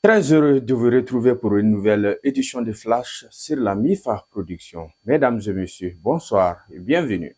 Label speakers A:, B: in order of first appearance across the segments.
A: Très heureux de vous retrouver pour une nouvelle édition de Flash sur la MIFA Production. Mesdames et messieurs, bonsoir et bienvenue.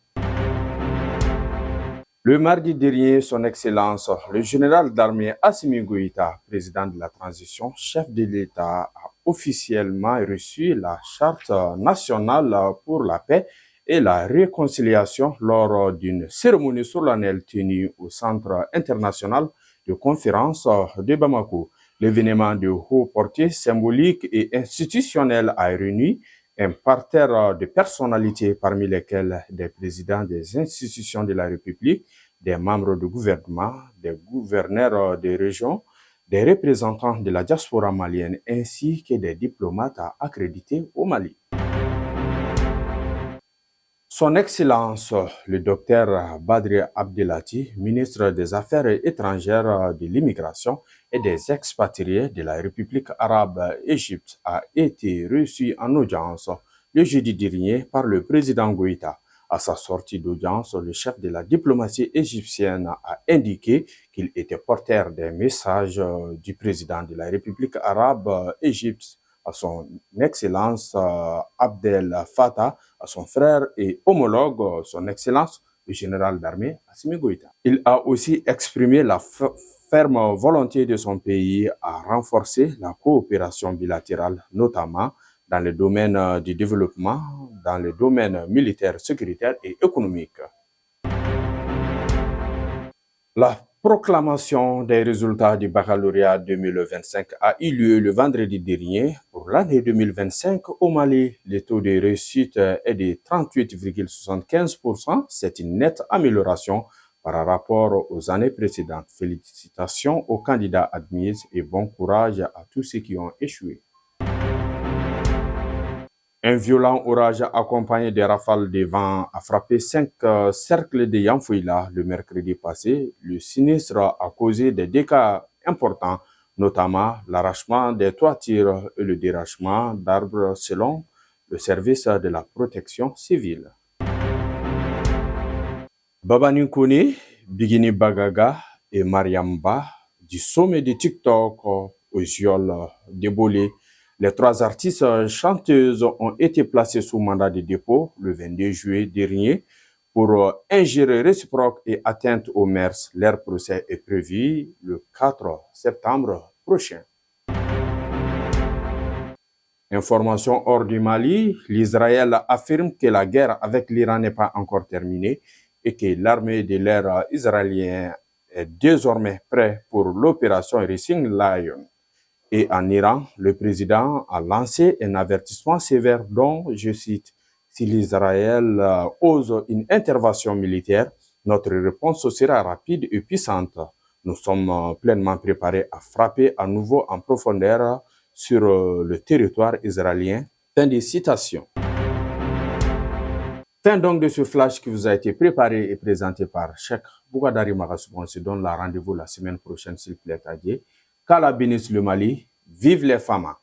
A: Le mardi dernier, son Excellence, le général d'armée Assimi Goïta, président de la transition, chef de l'État, a officiellement reçu la Charte nationale pour la paix et la réconciliation lors d'une cérémonie solennelle tenue au Centre international de conférence de Bamako. L'événement de haut portée symbolique et institutionnel a réuni un parterre de personnalités parmi lesquelles des présidents des institutions de la République, des membres du gouvernement, des gouverneurs des régions, des représentants de la diaspora malienne ainsi que des diplomates accrédités au Mali. Son Excellence, le docteur Badri Abdelati, ministre des Affaires étrangères, de l'immigration et des expatriés de la République arabe Égypte, a été reçu en audience le jeudi dernier par le président Goïta. À sa sortie d'audience, le chef de la diplomatie égyptienne a indiqué qu'il était porteur des messages du président de la République arabe Égypte, à son Excellence Abdel Fattah, à son frère et homologue, son Excellence le général d'armée Assimi Goïta. Il a aussi exprimé la ferme volonté de son pays à renforcer la coopération bilatérale, notamment dans le domaine du développement, dans le domaine militaire, sécuritaire et économique. La proclamation des résultats du baccalauréat 2025 a eu lieu le vendredi dernier. Pour l'année 2025 au Mali, le taux de réussite est de 38,75%. C'est une nette amélioration par rapport aux années précédentes. Félicitations aux candidats admis et bon courage à tous ceux qui ont échoué. Un violent orage accompagné de rafales de vent a frappé 5 cercles de Yamfouila le mercredi passé. Le sinistre a causé des dégâts importants, notamment l'arrachement des toitures et le dérachement d'arbres selon le service de la protection civile. Babani Kone, Bigini Bagaga et Mariamba, du sommet de TikTok aux yeux débolés, les 3 artistes chanteuses ont été placés sous mandat de dépôt le 22 juillet dernier pour injure réciproque et atteinte aux mœurs. Leur procès est prévu le 4 septembre prochain. Information hors du Mali, l'Israël affirme que la guerre avec l'Iran n'est pas encore terminée et que l'armée de l'air israélien est désormais prête pour l'opération Rising Lion. Et en Iran, le président a lancé un avertissement sévère dont, je cite, « Si l'Israël ose une intervention militaire, notre réponse sera rapide et puissante. Nous sommes pleinement préparés à frapper à nouveau en profondeur sur le territoire israélien. » Fin de citation. Fin donc de ce flash qui vous a été préparé et présenté par Cheikh Bougadari Magasoub. On se donne la rendez-vous la semaine prochaine s'il plaît à Dieu. Qu'Allah bénisse le Mali, vive les femmes.